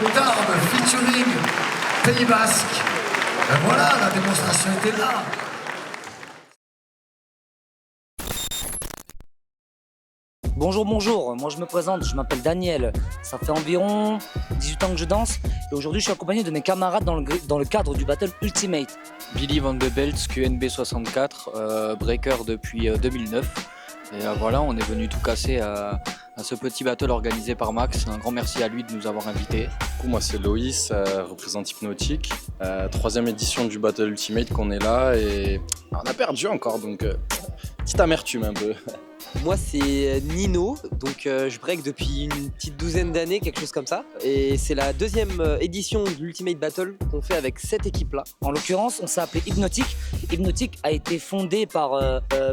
Tarbes featuring Pays Basque. Et voilà, la démonstration était là. Bonjour, moi je me présente, je m'appelle Daniel, ça fait environ 18 ans que je danse et aujourd'hui je suis accompagné de mes camarades dans le cadre du Battle Ultimate. Billy Van de Belts, QNB 64, breaker depuis 2009 et voilà, on est venu tout casser à ce petit battle organisé par Max. Un grand merci à lui de nous avoir invités. Moi c'est Loïs, représente Hypnotique, 3e édition du Battle Ultimate qu'on est là et on a perdu encore donc petite amertume un peu. Moi c'est Nino, donc je break depuis une petite douzaine d'années, quelque chose comme ça. Et c'est la 2e édition de l'Ultimate Battle qu'on fait avec cette équipe-là. En l'occurrence, on s'est appelé Hypnotique. Hypnotique a été fondé par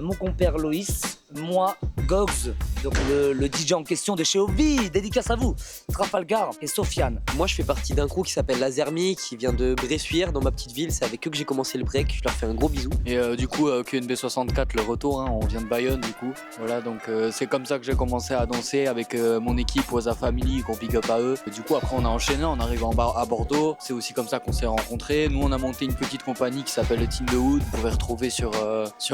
mon compère Loïs, moi, Gogs, donc le DJ en question de chez Ovi, dédicace à vous, Trafalgar et Sofiane. Moi je fais partie d'un crew qui s'appelle Lazermi, qui vient de Bressuire, dans ma petite ville. C'est avec eux que j'ai commencé le break, je leur fais un gros bisou. Et du coup QNB 64, le retour, hein, on vient de Bayonne du coup. Voilà, donc c'est comme ça que j'ai commencé à danser avec mon équipe Waza Family, qu'on pick up à eux. Et du coup après on a enchaîné, on arrive à Bordeaux, c'est aussi comme ça qu'on s'est rencontrés. Nous on a monté une petite compagnie qui s'appelle le Team de Wood, vous pouvez retrouver sur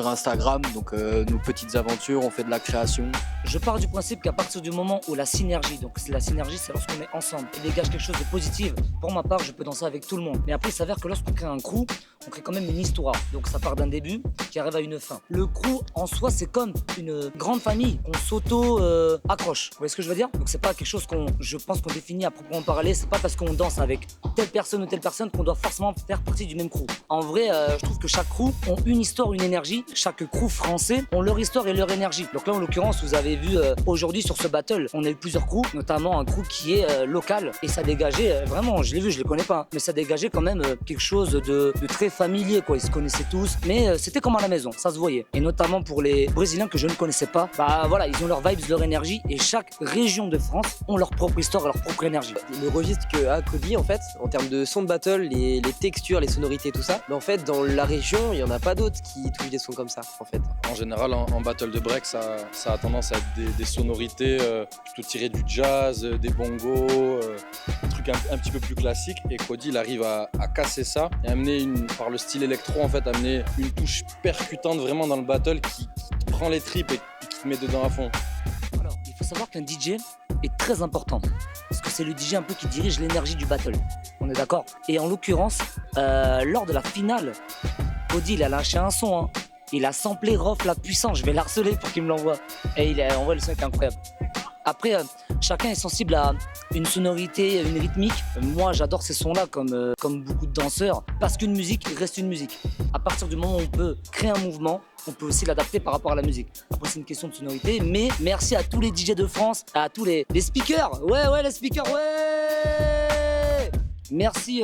Instagram, donc nos petites aventures, on fait de la création. Je pars du principe qu'à partir du moment où la synergie, donc la synergie c'est lorsqu'on est ensemble et dégage quelque chose de positif. Pour ma part je peux danser avec tout le monde, mais après il s'avère que lorsqu'on crée un crew, on crée quand même une histoire. Donc ça part d'un début qui arrive à une fin. Le crew en soi c'est comme une grande famille qu'on s'auto-accroche. Vous voyez ce que je veux dire? Donc c'est pas quelque chose je pense qu'on définit à proprement parler. C'est pas parce qu'on danse avec telle personne ou telle personne qu'on doit forcément faire partie du même crew. En vrai, je trouve que chaque crew ont une histoire, une énergie. Chaque crew français ont leur histoire et leur énergie. Donc là en l'occurrence vous avez vu aujourd'hui sur ce battle, on a eu plusieurs crews, notamment un crew qui est local et ça dégageait vraiment, je l'ai vu, je les connais pas, mais ça dégageait quand même quelque chose de très familier quoi. Ils se connaissaient tous, mais c'était comme à la maison, ça se voyait. Et notamment pour les Brésiliens que je ne connaissais pas, bah voilà, ils ont leur vibes, leur énergie et chaque région de France ont leur propre histoire et leur propre énergie. Le registre que a Cody en fait, en termes de son de battle, les textures, les sonorités, tout ça, mais en fait dans la région, il y en a pas d'autres qui touchent des sons comme ça en fait. En général en battle de break ça a tendance à être des sonorités plutôt tirées du jazz, des bongos, des trucs un petit peu plus classiques et Cody il arrive à casser ça et amener par le style électro en fait, amener une touche percutante vraiment dans le battle qui te prend les tripes et qui te met dedans à fond. Alors, il faut savoir qu'un DJ est très important parce que c'est le DJ un peu qui dirige l'énergie du battle. On est d'accord? Et en l'occurrence, lors de la finale, Cody il a lâché un son, hein. Il a samplé Rof la puissance, je vais l'harceler pour qu'il me l'envoie. Et en vrai le son est incroyable. Après, chacun est sensible à une sonorité, une rythmique. Moi, j'adore ces sons-là comme beaucoup de danseurs parce qu'une musique reste une musique. À partir du moment où on peut créer un mouvement, on peut aussi l'adapter par rapport à la musique. Après, c'est une question de sonorité, mais merci à tous les DJ de France, à tous les speakers. Ouais, les speakers, ouais! Merci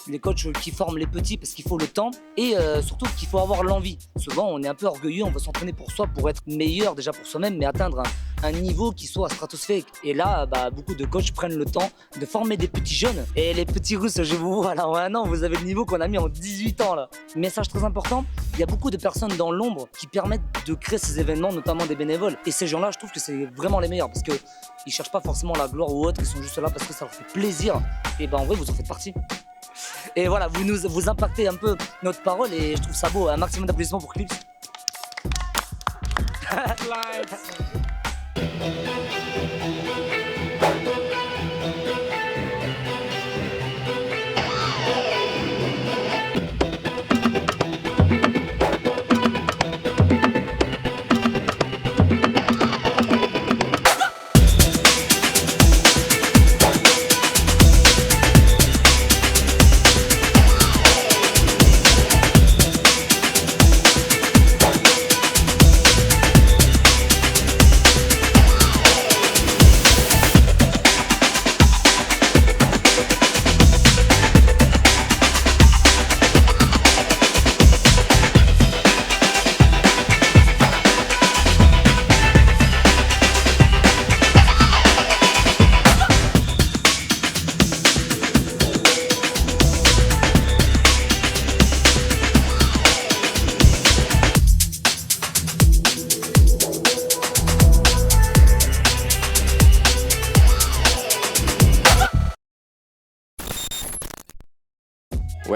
les coachs qui forment les petits parce qu'il faut le temps et surtout qu'il faut avoir l'envie. Souvent on est un peu orgueilleux, on veut s'entraîner pour soi, pour être meilleur déjà pour soi-même, mais atteindre un niveau qui soit stratosphérique. Et là, beaucoup de coachs prennent le temps de former des petits jeunes. Et les petits Russes, je vous vois là en un an, vous avez le niveau qu'on a mis en 18 ans là. Message très important, il y a beaucoup de personnes dans l'ombre qui permettent de créer ces événements, notamment des bénévoles. Et ces gens-là, je trouve que c'est vraiment les meilleurs parce qu'ils ne cherchent pas forcément la gloire ou autre, ils sont juste là parce que ça leur fait plaisir. Et en vrai, vous en faites partie. Et voilà, vous impactez un peu notre parole et je trouve ça beau. Un maximum d'applaudissements pour Clips.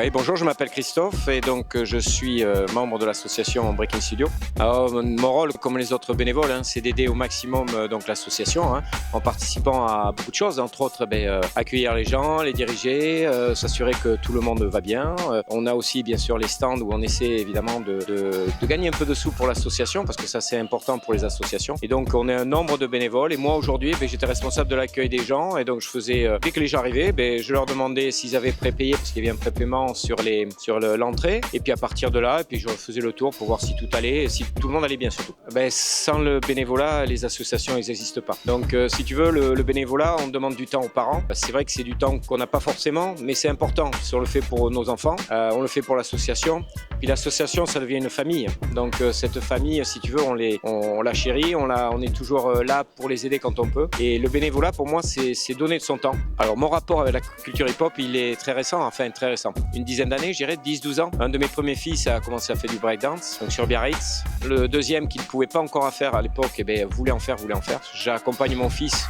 Ouais, bonjour, je m'appelle Christophe et donc je suis membre de l'association Breaking Studio. Alors, mon rôle, comme les autres bénévoles, c'est d'aider au maximum donc l'association en participant à beaucoup de choses, entre autres accueillir les gens, les diriger, s'assurer que tout le monde va bien. On a aussi bien sûr les stands où on essaie évidemment de gagner un peu de sous pour l'association parce que ça c'est important pour les associations. Et donc on est un nombre de bénévoles et moi aujourd'hui j'étais responsable de l'accueil des gens et donc je faisais, dès que les gens arrivaient, je leur demandais s'ils avaient prépayé parce qu'il y avait un prépaiement sur l'entrée et puis à partir de là, et puis je faisais le tour pour voir si tout allait, si tout le monde allait bien surtout. Sans le bénévolat, les associations elles n'existent pas. Donc si tu veux, le bénévolat, on demande du temps aux parents. C'est vrai que c'est du temps qu'on n'a pas forcément, mais c'est important. Si on le fait pour nos enfants, on le fait pour l'association. Puis l'association, ça devient une famille. Donc cette famille, si tu veux, on la chérit, on est toujours là pour les aider quand on peut. Et le bénévolat, pour moi, c'est donner de son temps. Alors mon rapport avec la culture hip-hop, il est très récent, enfin très récent. Une dizaine d'années, je dirais 10-12 ans. Un de mes premiers fils a commencé à faire du breakdance, donc sur Biarritz. Le deuxième, qui ne pouvait pas encore faire à l'époque, voulait en faire. J'accompagne mon fils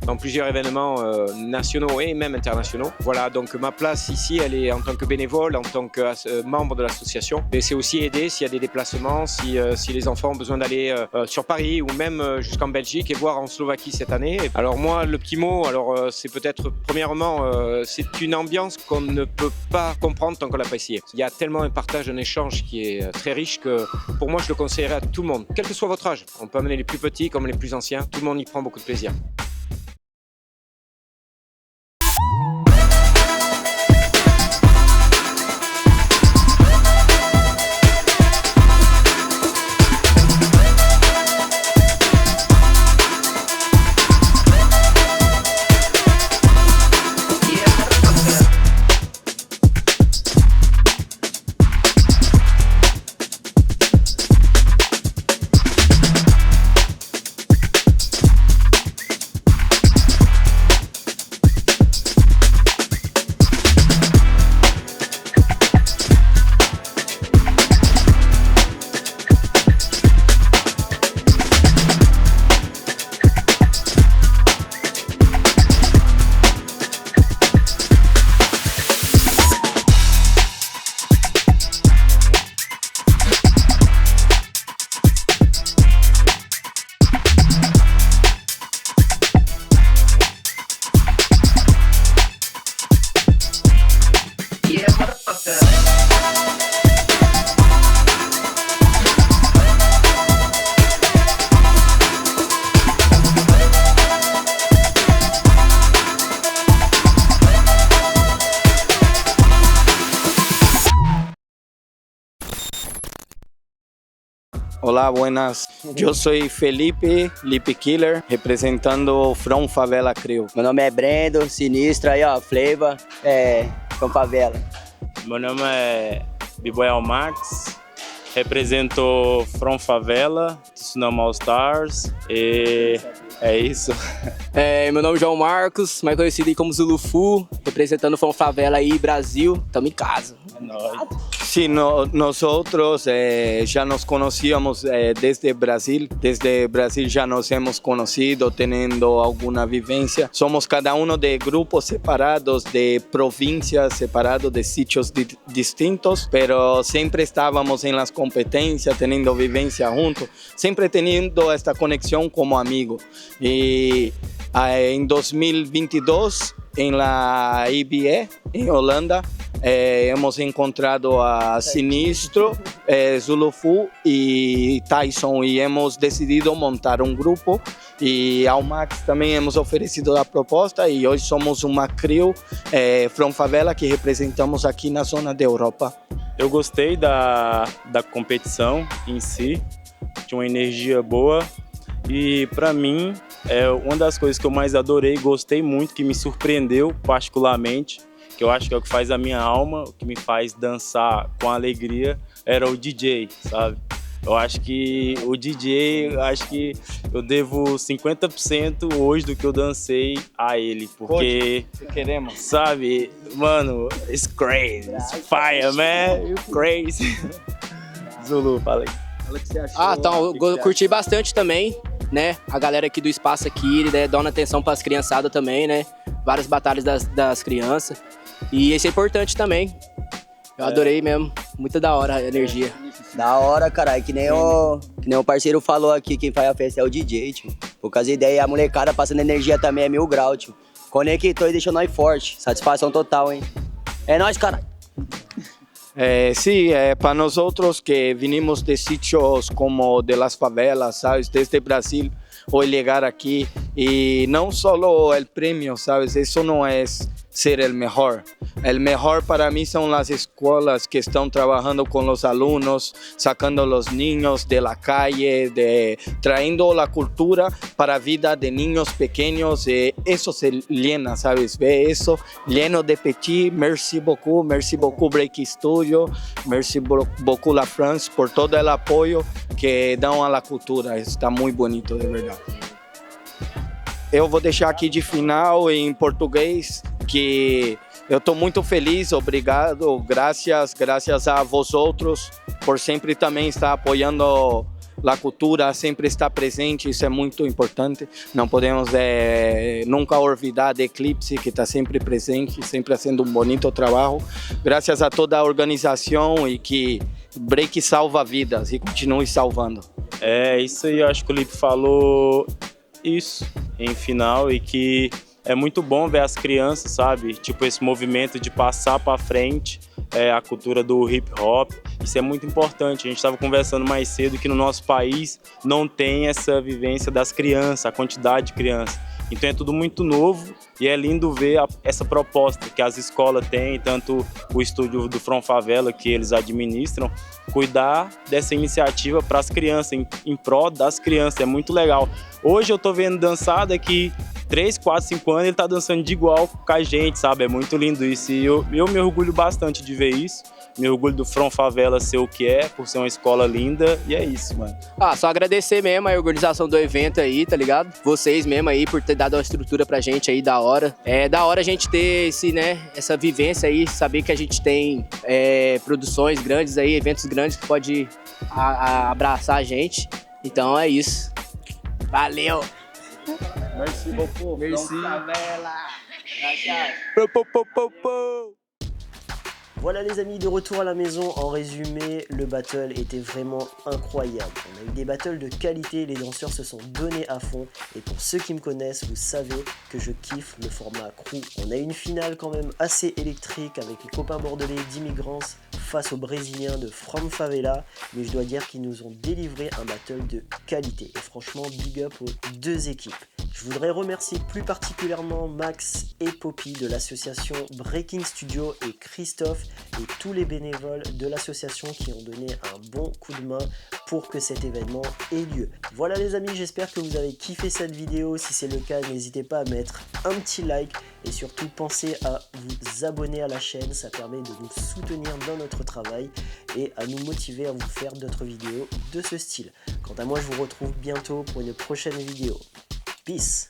dans plusieurs événements nationaux et même internationaux. Voilà, donc ma place ici, elle est en tant que bénévole, en tant que membre de l'association. Et c'est aussi aider s'il y a des déplacements, si les enfants ont besoin d'aller sur Paris ou même jusqu'en Belgique et voir en Slovaquie cette année. Alors moi, le petit mot, c'est peut-être premièrement, c'est une ambiance qu'on ne peut pas comprendre tant qu'on l'a pas essayé. Il y a tellement un partage, un échange qui est très riche que pour moi, je le conseillerais à tout le monde, quel que soit votre âge. On peut amener les plus petits comme les plus anciens, tout le monde y prend beaucoup de plaisir. Olá, buenas. Eu sou Felipe Killer, representando From Favela Crew. Meu nome é Brendo, sinistro aí, ó, Flavor, From Favela. Meu nome é Biboel Max, represento From Favela, Tsunami All Stars e é isso. Meu nome é João Marcos, mais conhecido aí como Zulufu, representando From Favela aí, Brasil, tamo em casa. É nóis. Sí, nosotros ya nos conocíamos desde Brasil ya nos hemos conocido, teniendo alguna vivencia. Somos cada uno de grupos separados, de provincias separados, de sitios distintos, pero siempre estábamos en las competencias, teniendo vivencia juntos, siempre teniendo esta conexión como amigos. Y en 2022, en la IBE, en Holanda, hemos encontrado a Sinistro, Zulufu y Tyson y hemos decidido montar un grupo y ao Max também hemos oferecido a proposta e hoje somos uma crew From Favela que representamos aqui na zona da Europa. Eu gostei da competição em si, tinha uma energia boa e para mim uma das coisas que eu mais adorei, gostei muito, que me surpreendeu particularmente, que eu acho que é o que faz a minha alma, o que me faz dançar com alegria, era o DJ, sabe? Eu acho que o DJ, acho que eu devo 50% hoje do que eu dancei a ele, porque, Queremos. sabe, mano, it's crazy, it's fire, man, you're crazy. Zulu, fala aí. Então, eu curti bastante também, né? A galera aqui do espaço aqui, né, dando atenção para as criançadas também, né? Várias batalhas das crianças. E isso é importante também. Eu adorei mesmo, muito da hora a energia. Da hora, caralho, que nem o parceiro falou aqui, quem faz a festa é o DJ, tio. Por causa da ideia, a molecada passando energia também é 1000 graus, tio. Conectou e deixou nós forte, satisfação total, hein. É nóis, caralho. Sí, para nosotros que vinimos de sitios como de las favelas, ¿sabes? Desde Brasil, hoy llegar aquí y no solo el premio, ¿sabes? Eso no es ser el mejor. El mejor para mí son las escuelas que están trabajando con los alumnos, sacando a los niños de la calle, trayendo la cultura para la vida de niños pequeños. Eso se llena, ¿sabes? Ve eso lleno de petit. Merci beaucoup Break Studio, merci beaucoup La France por todo el apoyo que dão a la cultura. Está muito bonito, de verdade. Eu vou deixar aqui de final em português que eu estou muito feliz, obrigado, graças a vosotros por sempre também estar apoiando a cultura, sempre estar presente, isso é muito importante. Não podemos nunca olvidar de Eclipse, que está sempre presente, sempre fazendo bonito trabalho. Graças a toda a organização e que Break salva vidas e continue salvando. É isso aí, eu acho que o Lipe falou isso em final e que é muito bom ver as crianças, sabe? Tipo, esse movimento de passar para frente a cultura do hip hop. Isso é muito importante. A gente estava conversando mais cedo que no nosso país não tem essa vivência das crianças, a quantidade de crianças. Então é tudo muito novo e é lindo ver essa proposta que as escolas têm, tanto o estúdio do From Favela que eles administram, cuidar dessa iniciativa para as crianças, em prol das crianças. É muito legal. Hoje eu tô vendo dançar daqui 3, 4, 5 anos, ele tá dançando de igual com a gente, sabe? É muito lindo isso e eu me orgulho bastante de ver isso. Me orgulho do From Favela ser o que é, por ser uma escola linda, e é isso, mano. Só agradecer mesmo a organização do evento aí, tá ligado? Vocês mesmo aí por ter dado uma estrutura pra gente aí da hora. É da hora a gente ter essa vivência aí, saber que a gente tem produções grandes aí, eventos grandes que pode abraçar a gente. Então é isso. Valeu! Merci beaucoup. Merci. Voilà les amis, de retour à la maison. En résumé, le battle était vraiment incroyable. On a eu des battles de qualité, les danseurs se sont donnés à fond. Et pour ceux qui me connaissent, vous savez que je kiffe le format crew. On a eu une finale quand même assez électrique avec les copains bordelais d'Immigrants face aux Brésiliens de From Favela. Mais je dois dire qu'ils nous ont délivré un battle de qualité. Et franchement, big up aux deux équipes. Je voudrais remercier plus particulièrement Max et Poppy de l'association Breaking Studio et Christophe et tous les bénévoles de l'association qui ont donné un bon coup de main pour que cet événement ait lieu. Voilà les amis, j'espère que vous avez kiffé cette vidéo. Si c'est le cas, n'hésitez pas à mettre un petit like et surtout pensez à vous abonner à la chaîne. Ça permet de nous soutenir dans notre travail et à nous motiver à vous faire d'autres vidéos de ce style. Quant à moi, je vous retrouve bientôt pour une prochaine vidéo. Peace.